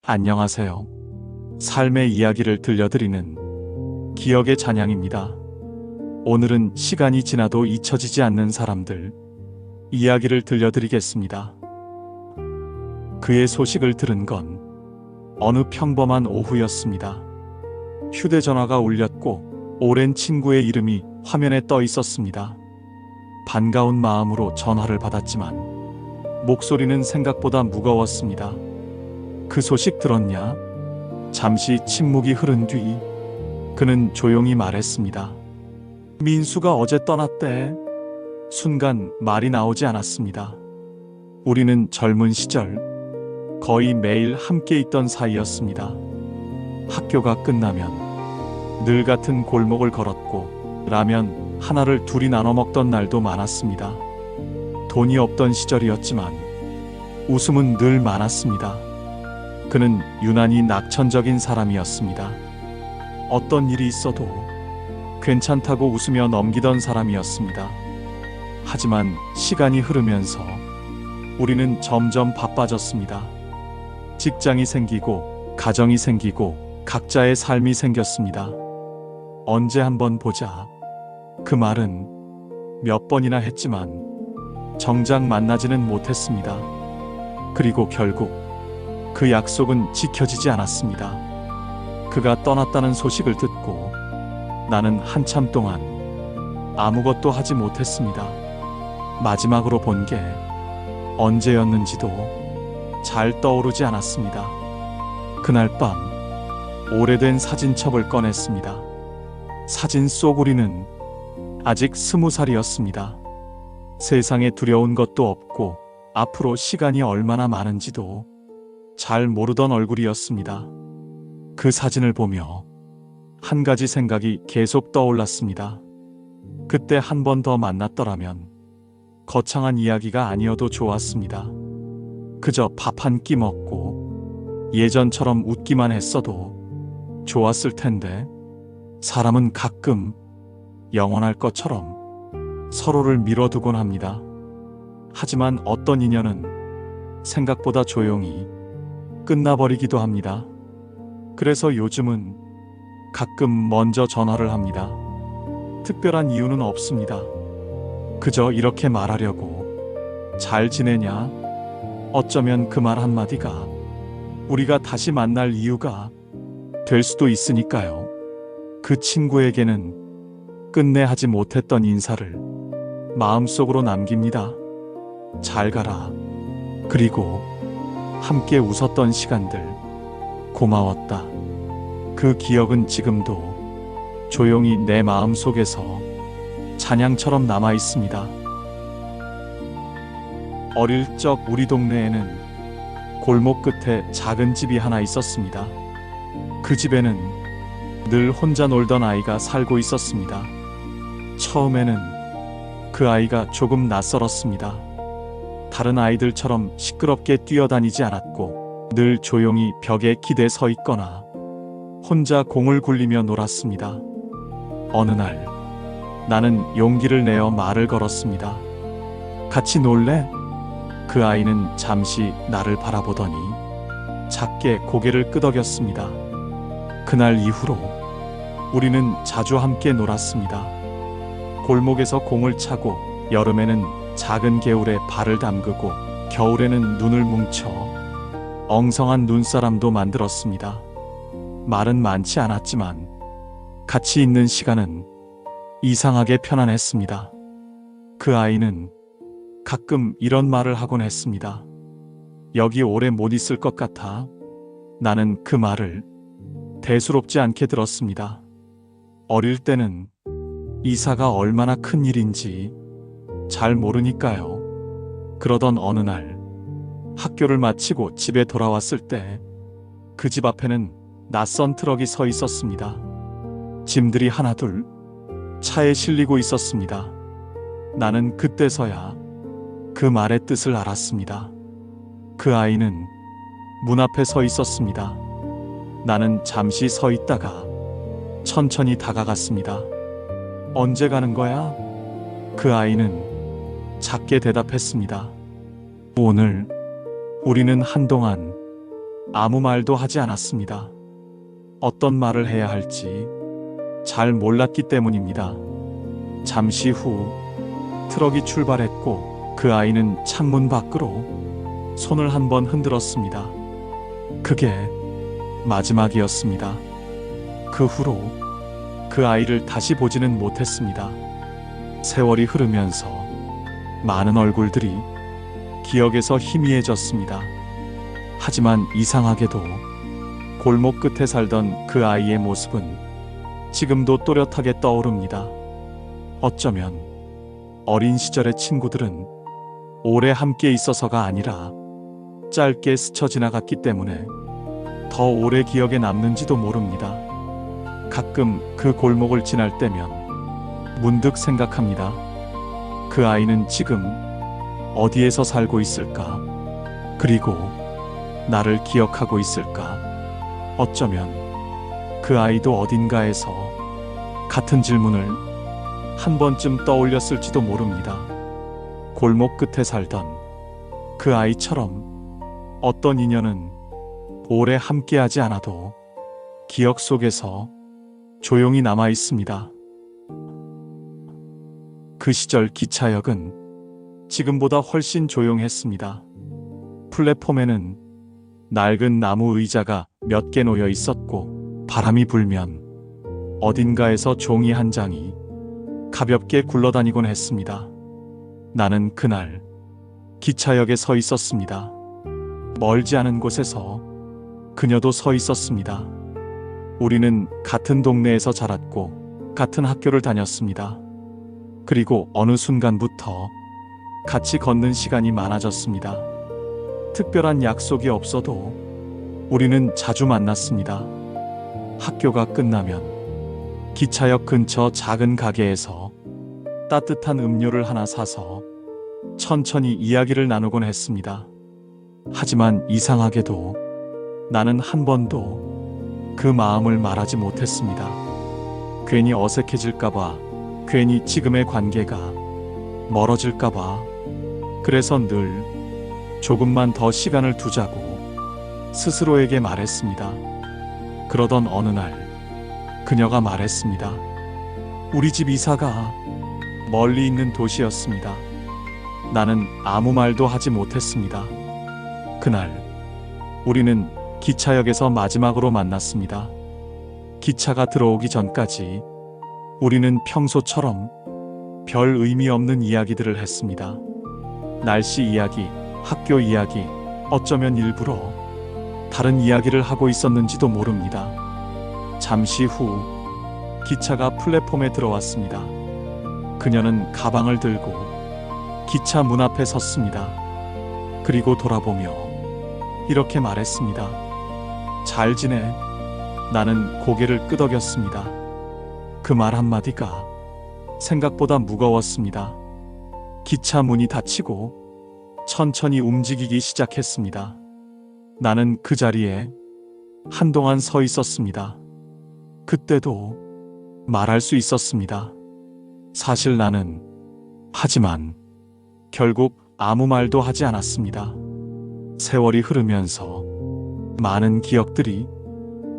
안녕하세요. 삶의 이야기를 들려드리는 기억의 찬양입니다. 오늘은 시간이 지나도 잊혀지지 않는 사람들 이야기를 들려드리겠습니다. 그의 소식을 들은 건 어느 평범한 오후였습니다. 휴대전화가 울렸고 오랜 친구의 이름이 화면에 떠 있었습니다. 반가운 마음으로 전화를 받았지만 목소리는 생각보다 무거웠습니다. 그 소식 들었냐? 잠시 침묵이 흐른 뒤 그는 조용히 말했습니다. 민수가 어제 떠났대. 순간 말이 나오지 않았습니다. 우리는 젊은 시절 거의 매일 함께 있던 사이였습니다. 학교가 끝나면 늘 같은 골목을 걸었고 라면 하나를 둘이 나눠 먹던 날도 많았습니다. 돈이 없던 시절이었지만 웃음은 늘 많았습니다. 그는 유난히 낙천적인 사람이었습니다. 어떤 일이 있어도 괜찮다고 웃으며 넘기던 사람이었습니다. 하지만 시간이 흐르면서 우리는 점점 바빠졌습니다. 직장이 생기고 가정이 생기고 각자의 삶이 생겼습니다. 언제 한번 보자. 그 말은 몇 번이나 했지만 정작 만나지는 못했습니다. 그리고 결국 그 약속은 지켜지지 않았습니다. 그가 떠났다는 소식을 듣고 나는 한참 동안 아무것도 하지 못했습니다. 마지막으로 본 게 언제였는지도 잘 떠오르지 않았습니다. 그날 밤 오래된 사진첩을 꺼냈습니다. 사진 속 우리는 아직 20살이었습니다. 세상에 두려운 것도 없고 앞으로 시간이 얼마나 많은지도 잘 모르던 얼굴이었습니다. 그 사진을 보며 한 가지 생각이 계속 떠올랐습니다. 그때 한 번 더 만났더라면 거창한 이야기가 아니어도 좋았습니다. 그저 밥 한 끼 먹고 예전처럼 웃기만 했어도 좋았을 텐데 사람은 가끔 영원할 것처럼 서로를 미뤄두곤 합니다. 하지만 어떤 인연은 생각보다 조용히 끝나버리기도 합니다. 그래서 요즘은 가끔 먼저 전화를 합니다. 특별한 이유는 없습니다. 그저 이렇게 말하려고. 잘 지내냐? 어쩌면 그 말 한마디가 우리가 다시 만날 이유가 될 수도 있으니까요. 그 친구에게는 끝내 하지 못했던 인사를 마음속으로 남깁니다. 잘 가라. 그리고 함께 웃었던 시간들 고마웠다. 그 기억은 지금도 조용히 내 마음 속에서 찬양처럼 남아 있습니다. 어릴 적 우리 동네에는 골목 끝에 작은 집이 하나 있었습니다. 그 집에는 늘 혼자 놀던 아이가 살고 있었습니다. 처음에는 그 아이가 조금 낯설었습니다. 다른 아이들처럼 시끄럽게 뛰어다니지 않았고 늘 조용히 벽에 기대 서 있거나 혼자 공을 굴리며 놀았습니다. 어느 날 나는 용기를 내어 말을 걸었습니다. 같이 놀래? 그 아이는 잠시 나를 바라보더니 작게 고개를 끄덕였습니다. 그날 이후로 우리는 자주 함께 놀았습니다. 골목에서 공을 차고 여름에는 작은 개울에 발을 담그고 겨울에는 눈을 뭉쳐 엉성한 눈사람도 만들었습니다. 말은 많지 않았지만 같이 있는 시간은 이상하게 편안했습니다. 그 아이는 가끔 이런 말을 하곤 했습니다. 여기 오래 못 있을 것 같아. 나는 그 말을 대수롭지 않게 들었습니다. 어릴 때는 이사가 얼마나 큰 일인지 잘 모르니까요. 그러던 어느 날 학교를 마치고 집에 돌아왔을 때 그 집 앞에는 낯선 트럭이 서 있었습니다. 짐들이 하나둘 차에 실리고 있었습니다. 나는 그때서야 그 말의 뜻을 알았습니다. 그 아이는 문 앞에 서 있었습니다. 나는 잠시 서 있다가 천천히 다가갔습니다. 언제 가는 거야? 그 아이는 작게 대답했습니다. 오늘. 우리는 한동안 아무 말도 하지 않았습니다. 어떤 말을 해야 할지 잘 몰랐기 때문입니다. 잠시 후 트럭이 출발했고 그 아이는 창문 밖으로 손을 한번 흔들었습니다. 그게 마지막이었습니다. 그 후로 그 아이를 다시 보지는 못했습니다. 세월이 흐르면서 많은 얼굴들이 기억에서 희미해졌습니다. 하지만 이상하게도 골목 끝에 살던 그 아이의 모습은 지금도 또렷하게 떠오릅니다. 어쩌면 어린 시절의 친구들은 오래 함께 있어서가 아니라 짧게 스쳐 지나갔기 때문에 더 오래 기억에 남는지도 모릅니다. 가끔 그 골목을 지날 때면 문득 생각합니다. 그 아이는 지금 어디에서 살고 있을까? 그리고 나를 기억하고 있을까? 어쩌면 그 아이도 어딘가에서 같은 질문을 한 번쯤 떠올렸을지도 모릅니다. 골목 끝에 살던 그 아이처럼 어떤 인연은 오래 함께하지 않아도 기억 속에서 조용히 남아 있습니다. 그 시절 기차역은 지금보다 훨씬 조용했습니다. 플랫폼에는 낡은 나무 의자가 몇 개 놓여 있었고 바람이 불면 어딘가에서 종이 한 장이 가볍게 굴러다니곤 했습니다. 나는 그날 기차역에 서 있었습니다. 멀지 않은 곳에서 그녀도 서 있었습니다. 우리는 같은 동네에서 자랐고 같은 학교를 다녔습니다. 그리고 어느 순간부터 같이 걷는 시간이 많아졌습니다. 특별한 약속이 없어도 우리는 자주 만났습니다. 학교가 끝나면 기차역 근처 작은 가게에서 따뜻한 음료를 하나 사서 천천히 이야기를 나누곤 했습니다. 하지만 이상하게도 나는 한 번도 그 마음을 말하지 못했습니다. 괜히 어색해질까봐, 괜히 지금의 관계가 멀어질까봐. 그래서 늘 조금만 더 시간을 두자고 스스로에게 말했습니다. 그러던 어느 날 그녀가 말했습니다. 우리 집 이사가 멀리 있는 도시였습니다. 나는 아무 말도 하지 못했습니다. 그날 우리는 기차역에서 마지막으로 만났습니다. 기차가 들어오기 전까지 우리는 평소처럼 별 의미 없는 이야기들을 했습니다. 날씨 이야기, 학교 이야기, 어쩌면 일부러 다른 이야기를 하고 있었는지도 모릅니다. 잠시 후 기차가 플랫폼에 들어왔습니다. 그녀는 가방을 들고 기차 문 앞에 섰습니다. 그리고 돌아보며 이렇게 말했습니다. 잘 지내? 나는 고개를 끄덕였습니다. 그 말 한마디가 생각보다 무거웠습니다. 기차 문이 닫히고 천천히 움직이기 시작했습니다. 나는 그 자리에 한동안 서 있었습니다. 그때도 말할 수 있었습니다. 사실 나는, 하지만 결국 아무 말도 하지 않았습니다. 세월이 흐르면서 많은 기억들이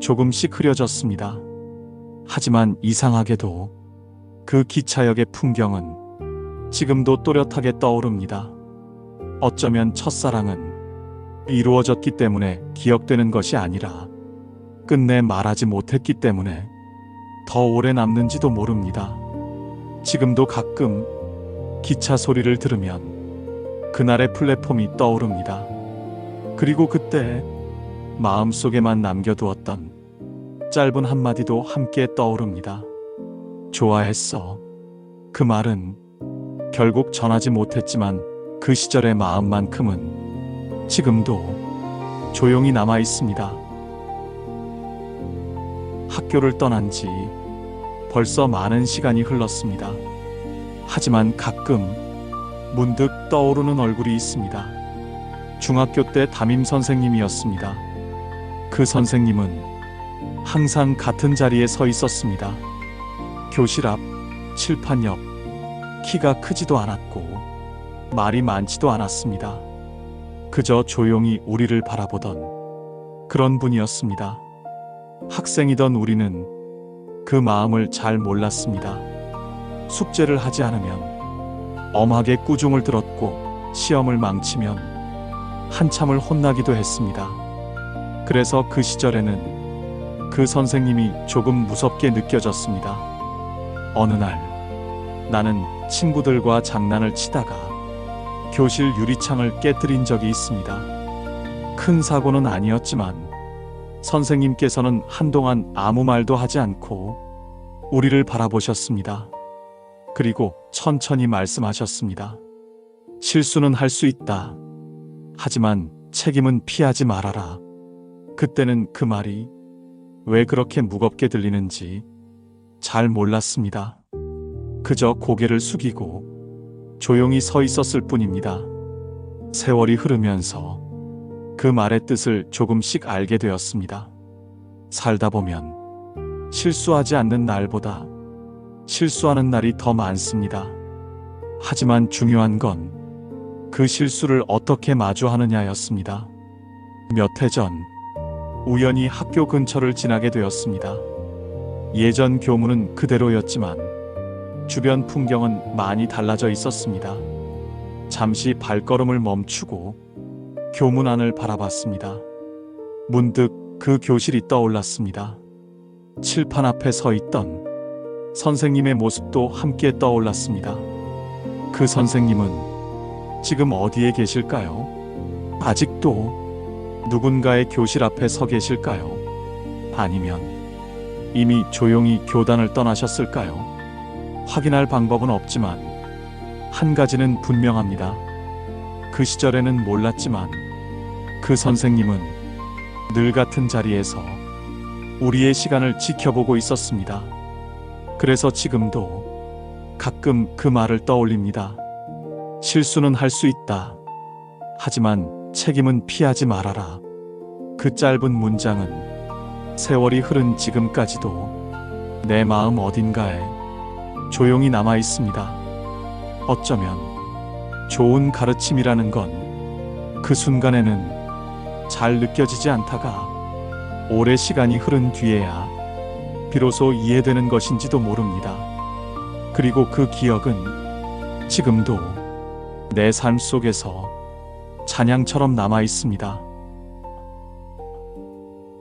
조금씩 흐려졌습니다. 하지만 이상하게도 그 기차역의 풍경은 지금도 또렷하게 떠오릅니다. 어쩌면 첫사랑은 이루어졌기 때문에 기억되는 것이 아니라 끝내 말하지 못했기 때문에 더 오래 남는지도 모릅니다. 지금도 가끔 기차 소리를 들으면 그날의 플랫폼이 떠오릅니다. 그리고 그때 마음속에만 남겨두었던 짧은 한마디도 함께 떠오릅니다. 좋아했어. 그 말은 결국 전하지 못했지만 그 시절의 마음만큼은 지금도 조용히 남아 있습니다. 학교를 떠난 지 벌써 많은 시간이 흘렀습니다. 하지만 가끔 문득 떠오르는 얼굴이 있습니다. 중학교 때 담임 선생님이었습니다. 그 선생님은 항상 같은 자리에 서 있었습니다. 교실 앞, 칠판 옆, 키가 크지도 않았고 말이 많지도 않았습니다. 그저 조용히 우리를 바라보던 그런 분이었습니다. 학생이던 우리는 그 마음을 잘 몰랐습니다. 숙제를 하지 않으면 엄하게 꾸중을 들었고 시험을 망치면 한참을 혼나기도 했습니다. 그래서 그 시절에는 그 선생님이 조금 무섭게 느껴졌습니다. 어느 날 나는 친구들과 장난을 치다가 교실 유리창을 깨뜨린 적이 있습니다. 큰 사고는 아니었지만 선생님께서는 한동안 아무 말도 하지 않고 우리를 바라보셨습니다. 그리고 천천히 말씀하셨습니다. 실수는 할 수 있다. 하지만 책임은 피하지 말아라. 그때는 그 말이 왜 그렇게 무겁게 들리는지 잘 몰랐습니다. 그저 고개를 숙이고 조용히 서 있었을 뿐입니다. 세월이 흐르면서 그 말의 뜻을 조금씩 알게 되었습니다. 살다 보면 실수하지 않는 날보다 실수하는 날이 더 많습니다. 하지만 중요한 건 그 실수를 어떻게 마주하느냐였습니다. 몇 해 전 우연히 학교 근처를 지나게 되었습니다. 예전 교문은 그대로였지만 주변 풍경은 많이 달라져 있었습니다. 잠시 발걸음을 멈추고 교문 안을 바라봤습니다. 문득 그 교실이 떠올랐습니다. 칠판 앞에 서 있던 선생님의 모습도 함께 떠올랐습니다. 그 선생님은 지금 어디에 계실까요? 아직도 누군가의 교실 앞에 서 계실까요? 아니면 이미 조용히 교단을 떠나셨을까요? 확인할 방법은 없지만 한 가지는 분명합니다. 그 시절에는 몰랐지만 그 선생님은 늘 같은 자리에서 우리의 시간을 지켜보고 있었습니다. 그래서 지금도 가끔 그 말을 떠올립니다. 실수는 할 수 있다. 하지만 책임은 피하지 말아라. 그 짧은 문장은 세월이 흐른 지금까지도 내 마음 어딘가에 조용히 남아 있습니다. 어쩌면 좋은 가르침이라는 건 그 순간에는 잘 느껴지지 않다가 오래 시간이 흐른 뒤에야 비로소 이해되는 것인지도 모릅니다. 그리고 그 기억은 지금도 내 삶 속에서 찬양처럼 남아 있습니다.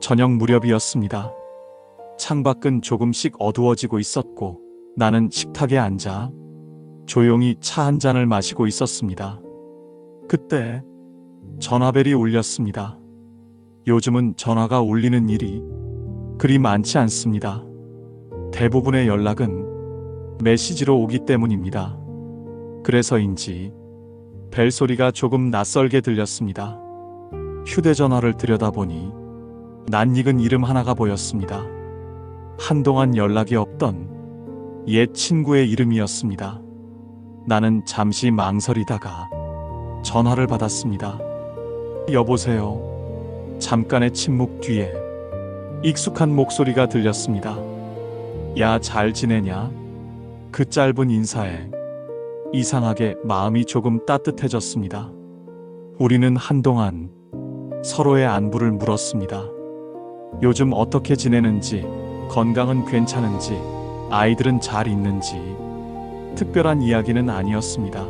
저녁 무렵이었습니다. 창밖은 조금씩 어두워지고 있었고 나는 식탁에 앉아 조용히 차 한 잔을 마시고 있었습니다. 그때 전화벨이 울렸습니다. 요즘은 전화가 울리는 일이 그리 많지 않습니다. 대부분의 연락은 메시지로 오기 때문입니다. 그래서인지 벨소리가 조금 낯설게 들렸습니다. 휴대전화를 들여다보니 낯익은 이름 하나가 보였습니다. 한동안 연락이 없던 옛 친구의 이름이었습니다. 나는 잠시 망설이다가 전화를 받았습니다. 여보세요. 잠깐의 침묵 뒤에 익숙한 목소리가 들렸습니다. 야, 잘 지내냐? 그 짧은 인사에 이상하게 마음이 조금 따뜻해졌습니다. 우리는 한동안 서로의 안부를 물었습니다. 요즘 어떻게 지내는지, 건강은 괜찮은지, 아이들은 잘 있는지, 특별한 이야기는 아니었습니다.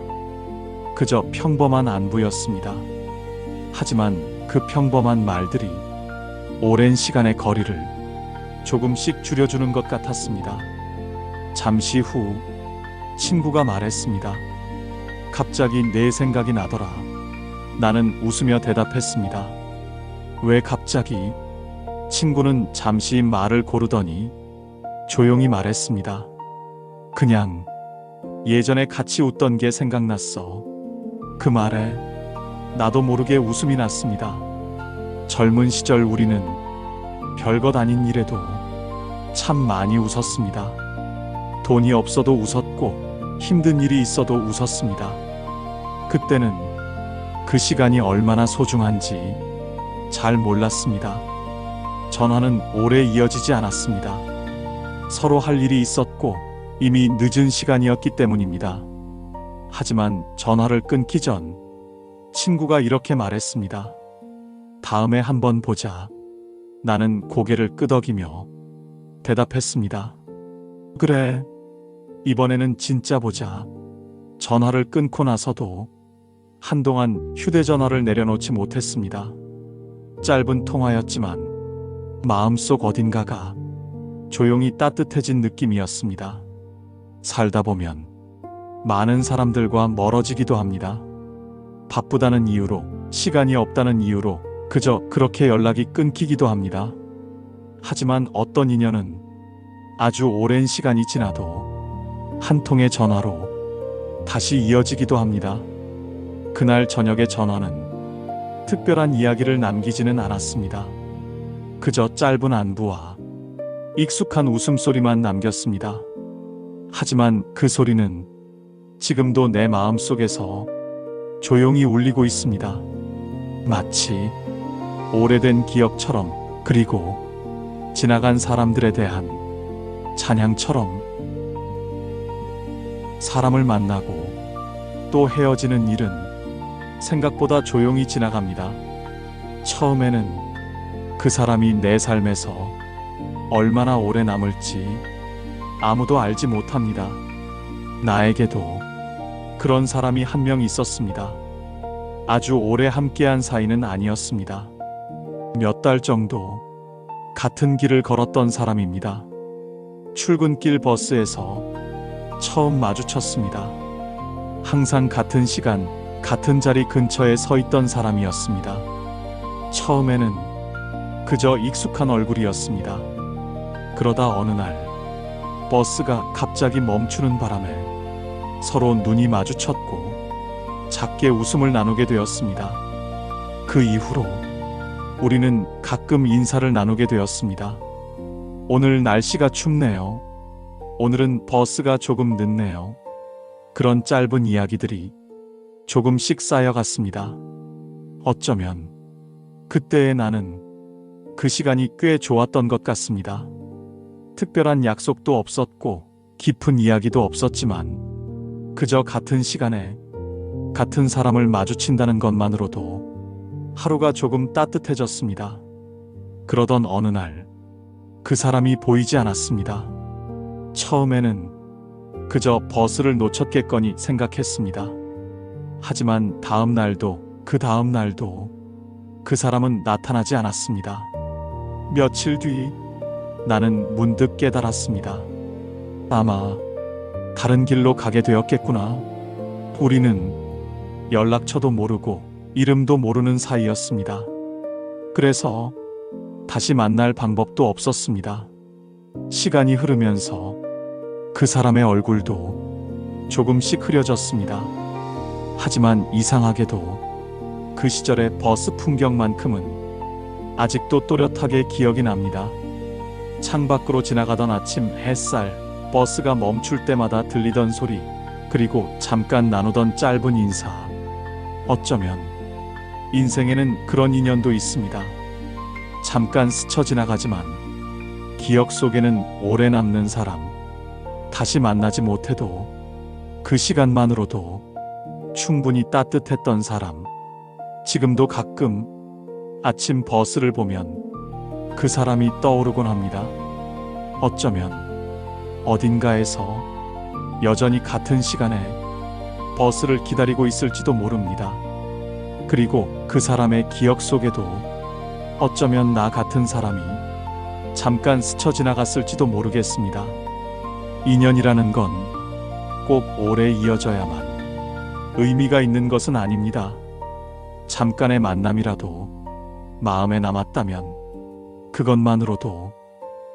그저 평범한 안부였습니다. 하지만 그 평범한 말들이 오랜 시간의 거리를 조금씩 줄여주는 것 같았습니다. 잠시 후 친구가 말했습니다. 갑자기 내 생각이 나더라. 나는 웃으며 대답했습니다. 왜 갑자기? 친구는 잠시 말을 고르더니 조용히 말했습니다. 그냥 예전에 같이 웃던 게 생각났어. 그 말에 나도 모르게 웃음이 났습니다. 젊은 시절 우리는 별것 아닌 일에도 참 많이 웃었습니다. 돈이 없어도 웃었고 힘든 일이 있어도 웃었습니다. 그때는 그 시간이 얼마나 소중한지 잘 몰랐습니다. 전화는 오래 이어지지 않았습니다. 서로 할 일이 있었고 이미 늦은 시간이었기 때문입니다. 하지만 전화를 끊기 전 친구가 이렇게 말했습니다. 다음에 한번 보자. 나는 고개를 끄덕이며 대답했습니다. 그래, 이번에는 진짜 보자. 전화를 끊고 나서도 한동안 휴대전화를 내려놓지 못했습니다. 짧은 통화였지만 마음속 어딘가가 조용히 따뜻해진 느낌이었습니다. 살다 보면 많은 사람들과 멀어지기도 합니다. 바쁘다는 이유로, 시간이 없다는 이유로 그저 그렇게 연락이 끊기기도 합니다. 하지만 어떤 인연은 아주 오랜 시간이 지나도 한 통의 전화로 다시 이어지기도 합니다. 그날 저녁의 전화는 특별한 이야기를 남기지는 않았습니다. 그저 짧은 안부와 익숙한 웃음소리만 남겼습니다. 하지만 그 소리는 지금도 내 마음속에서 조용히 울리고 있습니다. 마치 오래된 기억처럼, 그리고 지나간 사람들에 대한 찬양처럼. 사람을 만나고 또 헤어지는 일은 생각보다 조용히 지나갑니다. 처음에는 그 사람이 내 삶에서 얼마나 오래 남을지 아무도 알지 못합니다. 나에게도 그런 사람이 한 명 있었습니다. 아주 오래 함께한 사이는 아니었습니다. 몇 달 정도 같은 길을 걸었던 사람입니다. 출근길 버스에서 처음 마주쳤습니다. 항상 같은 시간, 같은 자리 근처에 서 있던 사람이었습니다. 처음에는 그저 익숙한 얼굴이었습니다. 그러다 어느 날 버스가 갑자기 멈추는 바람에 서로 눈이 마주쳤고 작게 웃음을 나누게 되었습니다. 그 이후로 우리는 가끔 인사를 나누게 되었습니다. 오늘 날씨가 춥네요. 오늘은 버스가 조금 늦네요. 그런 짧은 이야기들이 조금씩 쌓여갔습니다. 어쩌면 그때의 나는 그 시간이 꽤 좋았던 것 같습니다. 특별한 약속도 없었고 깊은 이야기도 없었지만 그저 같은 시간에 같은 사람을 마주친다는 것만으로도 하루가 조금 따뜻해졌습니다. 그러던 어느 날 그 사람이 보이지 않았습니다. 처음에는 그저 버스를 놓쳤겠거니 생각했습니다. 하지만 다음 날도 그 다음 날도 그 사람은 나타나지 않았습니다. 며칠 뒤 나는 문득 깨달았습니다. 아마 다른 길로 가게 되었겠구나. 우리는 연락처도 모르고 이름도 모르는 사이였습니다. 그래서 다시 만날 방법도 없었습니다. 시간이 흐르면서 그 사람의 얼굴도 조금씩 흐려졌습니다. 하지만 이상하게도 그 시절의 버스 풍경만큼은 아직도 또렷하게 기억이 납니다. 창밖으로 지나가던 아침 햇살, 버스가 멈출 때마다 들리던 소리, 그리고 잠깐 나누던 짧은 인사. 어쩌면 인생에는 그런 인연도 있습니다. 잠깐 스쳐 지나가지만 기억 속에는 오래 남는 사람. 다시 만나지 못해도 그 시간만으로도 충분히 따뜻했던 사람. 지금도 가끔 아침 버스를 보면 그 사람이 떠오르곤 합니다. 어쩌면 어딘가에서 여전히 같은 시간에 버스를 기다리고 있을지도 모릅니다. 그리고 그 사람의 기억 속에도 어쩌면 나 같은 사람이 잠깐 스쳐 지나갔을지도 모르겠습니다. 인연이라는 건 꼭 오래 이어져야만 의미가 있는 것은 아닙니다. 잠깐의 만남이라도 마음에 남았다면 그것만으로도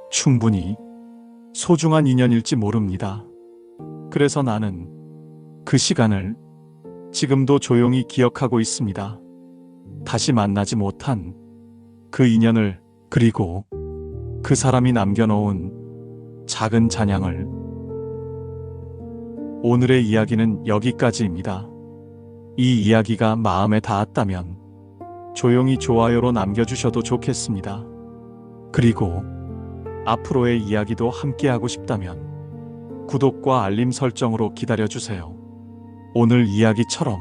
충분히 소중한 인연일지 모릅니다. 그래서 나는 그 시간을 지금도 조용히 기억하고 있습니다. 다시 만나지 못한 그 인연을, 그리고 그 사람이 남겨놓은 작은 잔향을. 오늘의 이야기는 여기까지입니다. 이 이야기가 마음에 닿았다면 조용히 좋아요로 남겨주셔도 좋겠습니다. 그리고 앞으로의 이야기도 함께하고 싶다면 구독과 알림 설정으로 기다려주세요. 오늘 이야기처럼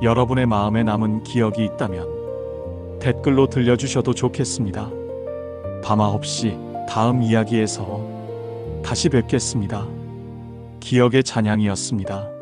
여러분의 마음에 남은 기억이 있다면 댓글로 들려주셔도 좋겠습니다. 밤 9시 다음 이야기에서 다시 뵙겠습니다. 기억의 찬양이었습니다.